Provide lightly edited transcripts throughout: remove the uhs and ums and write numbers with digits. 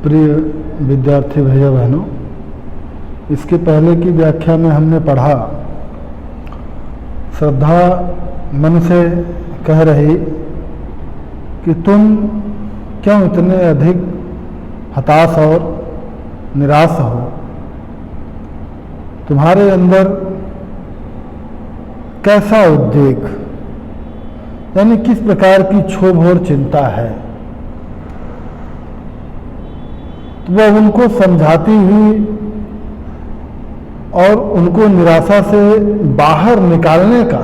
प्रिय विद्यार्थी भैया बहनों, इसके पहले की व्याख्या में हमने पढ़ा, श्रद्धा मन से कह रही कि तुम क्यों इतने अधिक हताश और निराश हो, तुम्हारे अंदर कैसा उद्वेग, यानी किस प्रकार की क्षोभ और चिंता है। तो वह उनको समझाती हुई और उनको निराशा से बाहर निकालने का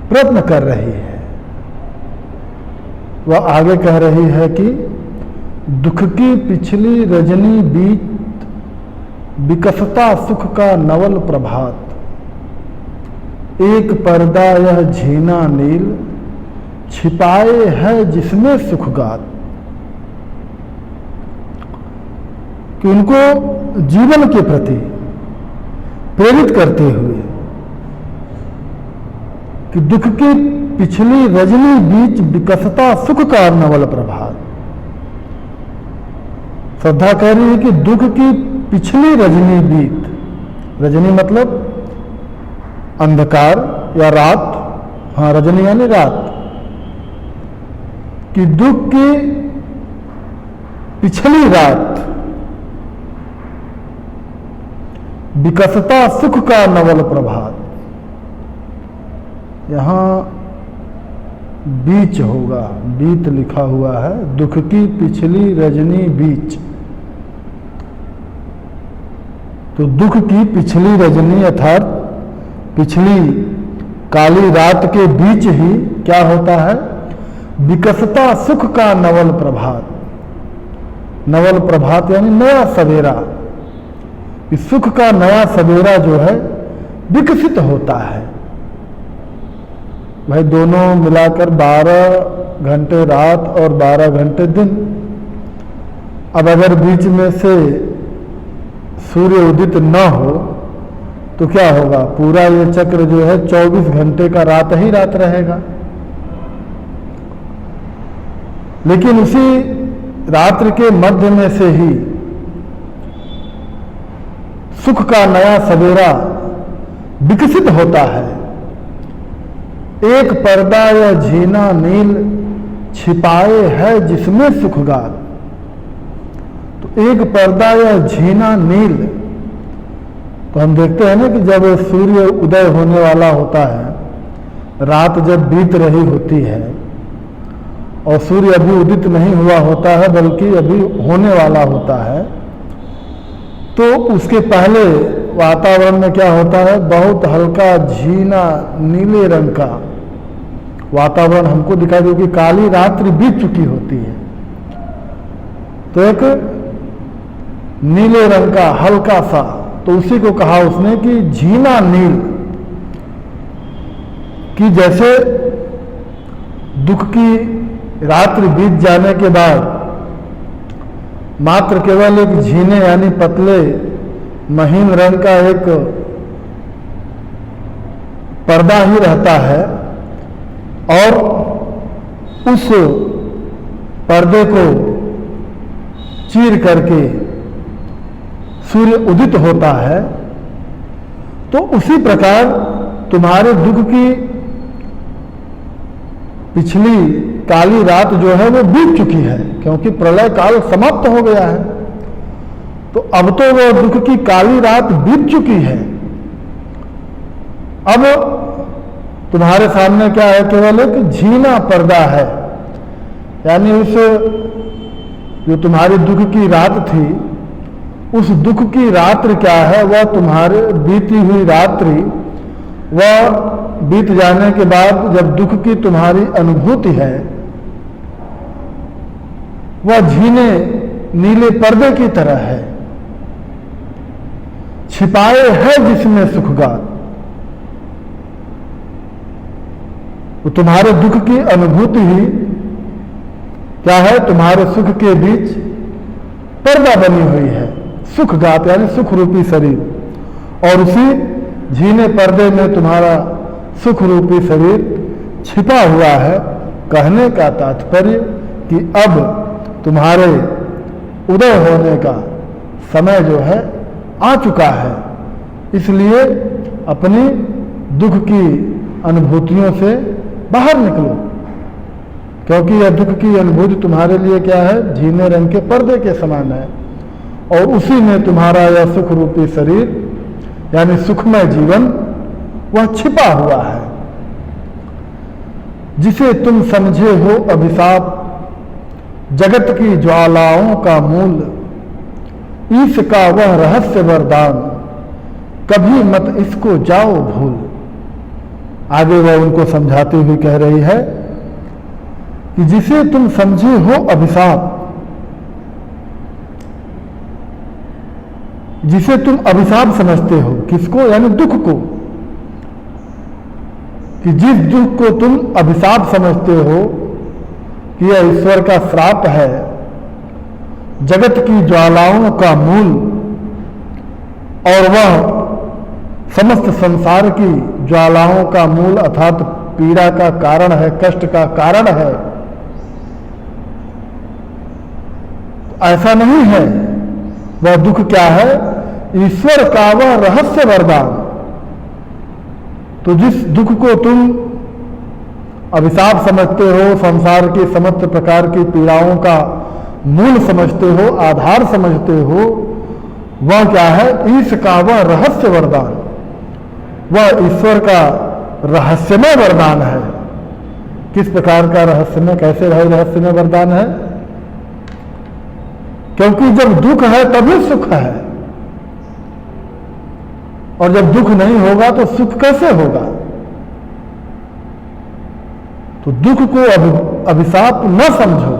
प्रयत्न कर रही है। वह आगे कह रही है कि दुख की पिछली रजनी बीत, विकसता सुख का नवल प्रभात, एक पर्दा यह झीना नील, छिपाए है जिसमें सुखगात। कि उनको जीवन के प्रति प्रेरित करते हुए कि दुख की पिछली रजनी बीच विकसता सुख का नवल प्रभात। श्रद्धा कह रही है कि दुख की पिछली रजनी बीत, रजनी मतलब अंधकार या रात, हाँ रजनी यानी रात, कि दुख की पिछली रात विकसता सुख का नवल प्रभात। यहां बीच होगा, बीत लिखा हुआ है, दुख की पिछली रजनी बीच। तो दुख की पिछली रजनी अर्थात पिछली काली रात के बीच ही क्या होता है, विकसता सुख का नवल प्रभात। नवल प्रभात यानी नया सवेरा, इस सुख का नया सवेरा जो है विकसित होता है। भाई दोनों मिलाकर 12 घंटे रात और 12 घंटे दिन। अब अगर बीच में से सूर्य उदित न हो तो क्या होगा, पूरा ये चक्र जो है 24 घंटे का रात ही रात रहेगा। लेकिन उसी रात्रि के मध्य में से ही सुख का नया सवेरा विकसित होता है। एक पर्दा या झीना नील, छिपाए है जिसमें सुखगात। तो एक पर्दा या झीना नील, तो हम देखते हैं ना कि जब सूर्य उदय होने वाला होता है, रात जब बीत रही होती है और सूर्य अभी उदित नहीं हुआ होता है बल्कि अभी होने वाला होता है, तो उसके पहले वातावरण में क्या होता है, बहुत हल्का झीना नीले रंग का वातावरण हमको दिखाई दे कि काली रात्रि बीत चुकी होती है। तो एक नीले रंग का हल्का सा, तो उसी को कहा उसने कि झीना नील, कि जैसे दुख की रात्रि बीत जाने के बाद मात्र केवल एक झीने यानी पतले महीन रंग का एक पर्दा ही रहता है और उस पर्दे को चीर करके सूर्य उदित होता है। तो उसी प्रकार तुम्हारे दुख की पिछली काली रात जो है वो बीत चुकी है, क्योंकि प्रलय काल समाप्त हो गया है। तो अब तो वो दुख की काली रात बीत चुकी है। अब तुम्हारे सामने क्या है, केवल एक झीना पर्दा है, यानी उस जो तुम्हारी दुख की रात थी, उस दुख की रात्रि क्या है, वह तुम्हारे बीती हुई रात्रि, वह बीत जाने के बाद जब दुख की तुम्हारी अनुभूति है, वह झीने नीले पर्दे की तरह है। छिपाए है जिसमें सुखगात। तो तुम्हारे दुख की अनुभूति ही क्या है, तुम्हारे सुख के बीच पर्दा बनी हुई है, सुखगात यानी सुख रूपी शरीर। और उसी झीने पर्दे में तुम्हारा सुख रूपी शरीर छिपा हुआ है। कहने का तात्पर्य कि अब तुम्हारे उदय होने का समय जो है आ चुका है। इसलिए अपनी दुख की अनुभूतियों से बाहर निकलो, क्योंकि यह दुख की अनुभूति तुम्हारे लिए क्या है, झीने रंग के पर्दे के समान है, और उसी में तुम्हारा यह सुख रूपी शरीर यानी सुखमय जीवन वह छिपा हुआ है, जिसे तुम समझे हो अभिशाप, जगत की ज्वालाओं का मूल, ईश का वह रहस्य वरदान, कभी मत इसको जाओ भूल। आगे वह उनको समझाती हुई कह रही है कि जिसे तुम समझे हो अभिशाप, जिसे तुम अभिशाप समझते हो, किसको, यानी दुख को, कि जिस दुख को तुम अभिशाप समझते हो कि यह ईश्वर का श्राप है, जगत की ज्वालाओं का मूल, और वह समस्त संसार की ज्वालाओं का मूल अर्थात पीड़ा का कारण है, कष्ट का कारण है, ऐसा नहीं है। वह दुख क्या है, ईश्वर का वह रहस्य वरदान। तो जिस दुख को तुम अभिशाप समझते हो, संसार की समस्त प्रकार की पीड़ाओं का मूल समझते हो, आधार समझते हो, वह क्या है, ईश का वह रहस्य वरदान, वह ईश्वर का रहस्यमय वरदान है। किस प्रकार का रहस्यमय, कैसे भाई रहस्यमय वरदान है? क्योंकि जब दुख है तभी सुख है, और जब दुख नहीं होगा तो सुख कैसे होगा? तो दुख को अभिशाप न समझो,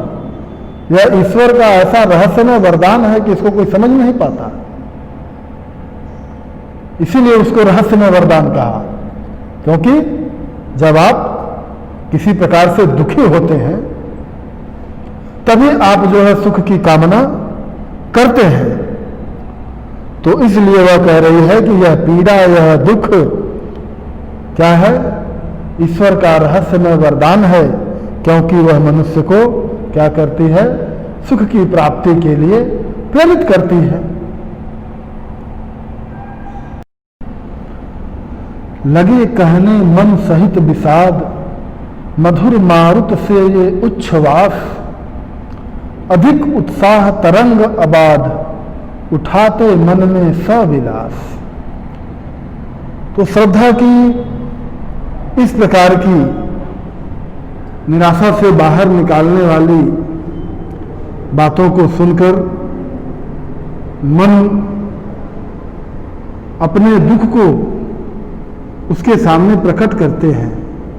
यह ईश्वर का ऐसा रहस्यमय वरदान है कि इसको कोई समझ नहीं पाता, इसीलिए उसको रहस्यमय वरदान कहा। क्योंकि जब आप किसी प्रकार से दुखी होते हैं तभी आप जो है सुख की कामना करते हैं। तो इसलिए वह कह रही है कि यह पीड़ा, यह दुख क्या है, ईश्वर का रहस्यमय वरदान है, क्योंकि वह मनुष्य को क्या करती है, सुख की प्राप्ति के लिए प्रेरित करती है। लगे कहने मन सहित विषाद, मधुर मारुत से ये उच्छ्वास, अधिक उत्साह तरंग अबाध, उठाते मन में सविलास। तो श्रद्धा की इस प्रकार की निराशा से बाहर निकालने वाली बातों को सुनकर मन अपने दुख को उसके सामने प्रकट करते हैं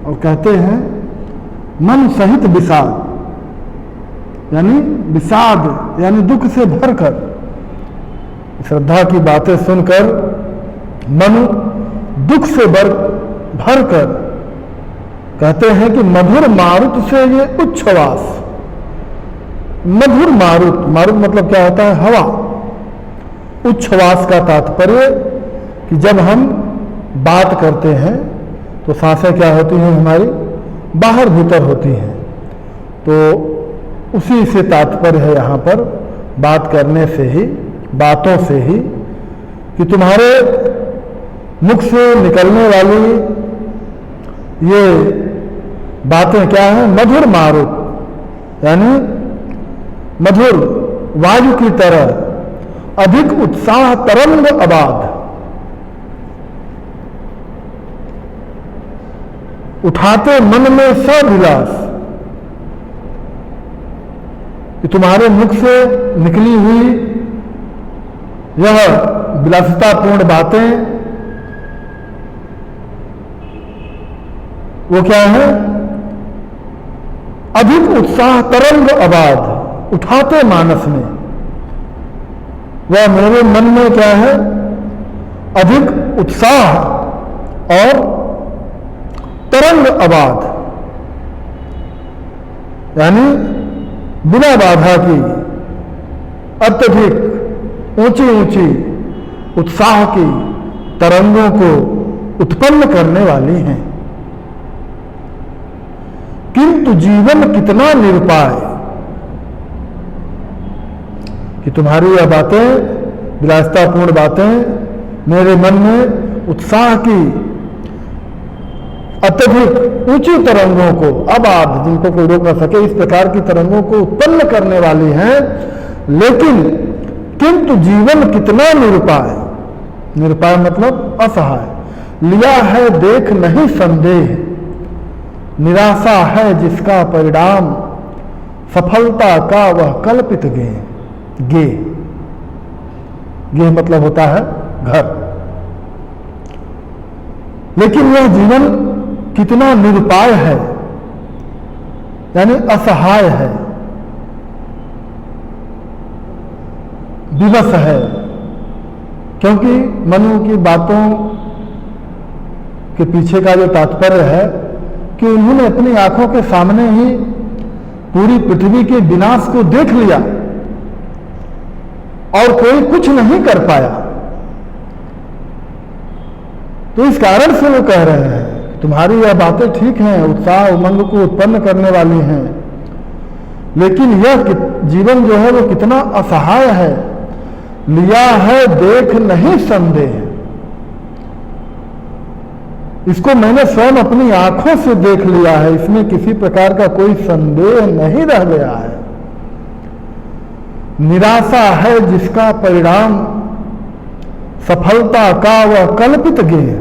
और कहते हैं मन सहित विषाद, यानी विषाद यानी दुख से भरकर। श्रद्धा की बातें सुनकर मन दुख से भरकर कहते हैं कि मधुर मारुत से ये उच्छ्वास। मधुर मारुत, मारुत मतलब क्या होता है, हवा। उच्छ्वास का तात्पर्य कि जब हम बात करते हैं तो सांसें क्या होती हैं हमारी, बाहर भीतर होती हैं। तो उसी से तात्पर्य है यहाँ पर बात करने से ही, बातों से ही, कि तुम्हारे मुख से निकलने वाली ये बातें क्या है, मधुर मारुत, यानी मधुर वायु की तरह, अधिक उत्साह तरंग अबाध, उठाते मन में सविलास। कि तुम्हारे मुख से निकली हुई यह विलासितापूर्ण बातें वो क्या है, अधिक उत्साह तरंग आबाद, उठाते मानस में। वह मेरे मन में क्या है, अधिक उत्साह और तरंग आबाद, यानी बिना बाधा की अत्यधिक ऊंची ऊंची उत्साह की तरंगों को उत्पन्न करने वाली हैं। किंतु जीवन कितना निरुपाय, कि तुम्हारी यह बातें, विलासितापूर्ण बातें मेरे मन में उत्साह की अत्यधिक ऊंची तरंगों को, अबाध, जिनको कोई रोक न सके, इस प्रकार की तरंगों को उत्पन्न करने वाली हैं। लेकिन किंतु जीवन कितना निरुपाय, निरुपाय मतलब असहाय, लिया है देख नहीं संदेह, निराशा है जिसका परिणाम, सफलता का वह कल्पित गे मतलब होता है घर। लेकिन यह जीवन कितना निरुपाय है, यानी असहाय है, विवश है, क्योंकि मनु की बातों के पीछे का जो तात्पर्य है कि उन्होंने अपनी आंखों के सामने ही पूरी पृथ्वी के विनाश को देख लिया और कोई कुछ नहीं कर पाया। तो इस कारण से वो कह रहे हैं तुम्हारी यह बातें ठीक हैं, उत्साह उमंग को उत्पन्न करने वाली हैं, लेकिन यह जीवन जो है वो कितना असहाय है, लिया है देख नहीं संदेह, इसको मैंने स्वयं अपनी आंखों से देख लिया है, इसमें किसी प्रकार का कोई संदेह नहीं रह गया है। निराशा है जिसका परिणाम, सफलता का वह कल्पित गेय,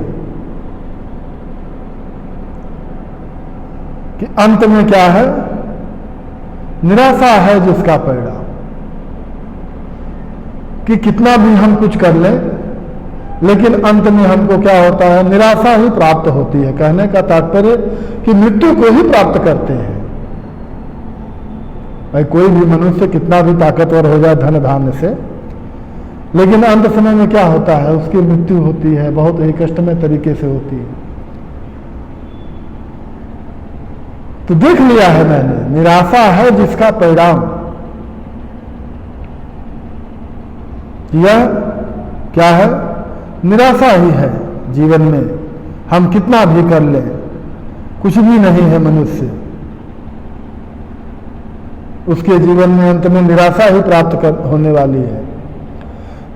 कि अंत में क्या है, निराशा है जिसका परिणाम, कि कितना भी हम कुछ कर लें लेकिन अंत में हमको क्या होता है, निराशा ही प्राप्त होती है। कहने का तात्पर्य कि मृत्यु को ही प्राप्त करते हैं। भाई कोई भी मनुष्य कितना भी ताकतवर हो जाए धन धान्य से, लेकिन अंत समय में क्या होता है, उसकी मृत्यु होती है, बहुत ही कष्टमय तरीके से होती है। तो देख लिया है मैंने, निराशा है जिसका परिणाम, यह क्या है, निराशा ही है। जीवन में हम कितना भी कर लें कुछ भी नहीं है मनुष्य, उसके जीवन में अंत में निराशा ही प्राप्त होने वाली है।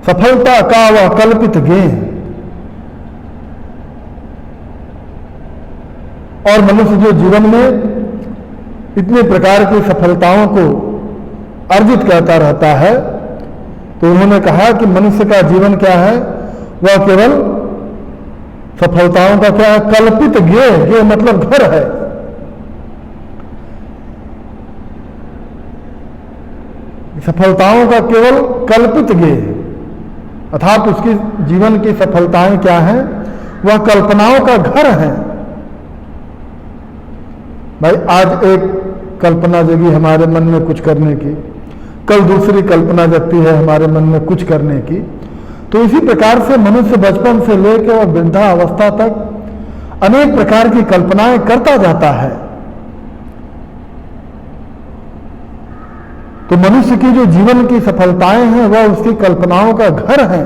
सफलता का वह कल्पित गेय, और मनुष्य जो जीवन में इतने प्रकार की सफलताओं को अर्जित करता रहता है, तो उन्होंने कहा कि मनुष्य का जीवन क्या है, वह केवल सफलताओं का क्या है, कल्पित गेय मतलब घर है। सफलताओं का केवल कल्पित गेय, अर्थात उसकी जीवन की सफलताएं क्या हैं, वह कल्पनाओं का घर है। भाई आज एक कल्पना जगी हमारे मन में कुछ करने की, कल दूसरी कल्पना जगती है हमारे मन में कुछ करने की। तो इसी प्रकार से मनुष्य बचपन से लेकर और वृद्धा अवस्था तक अनेक प्रकार की कल्पनाएं करता जाता है। तो मनुष्य की जो जीवन की सफलताएं हैं वह उसकी कल्पनाओं का घर है।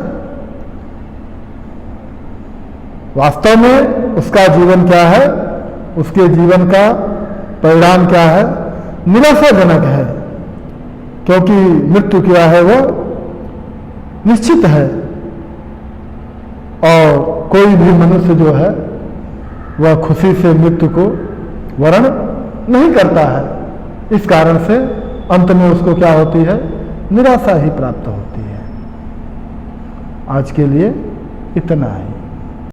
वास्तव में उसका जीवन क्या है, उसके जीवन का परिणाम क्या है, निराशाजनक है, क्योंकि मृत्यु क्या है, वह निश्चित है। और कोई भी मनुष्य जो है वह खुशी से मृत्यु को वरण नहीं करता है। इस कारण से अंत में उसको क्या होती है, निराशा ही प्राप्त होती है। आज के लिए इतना ही।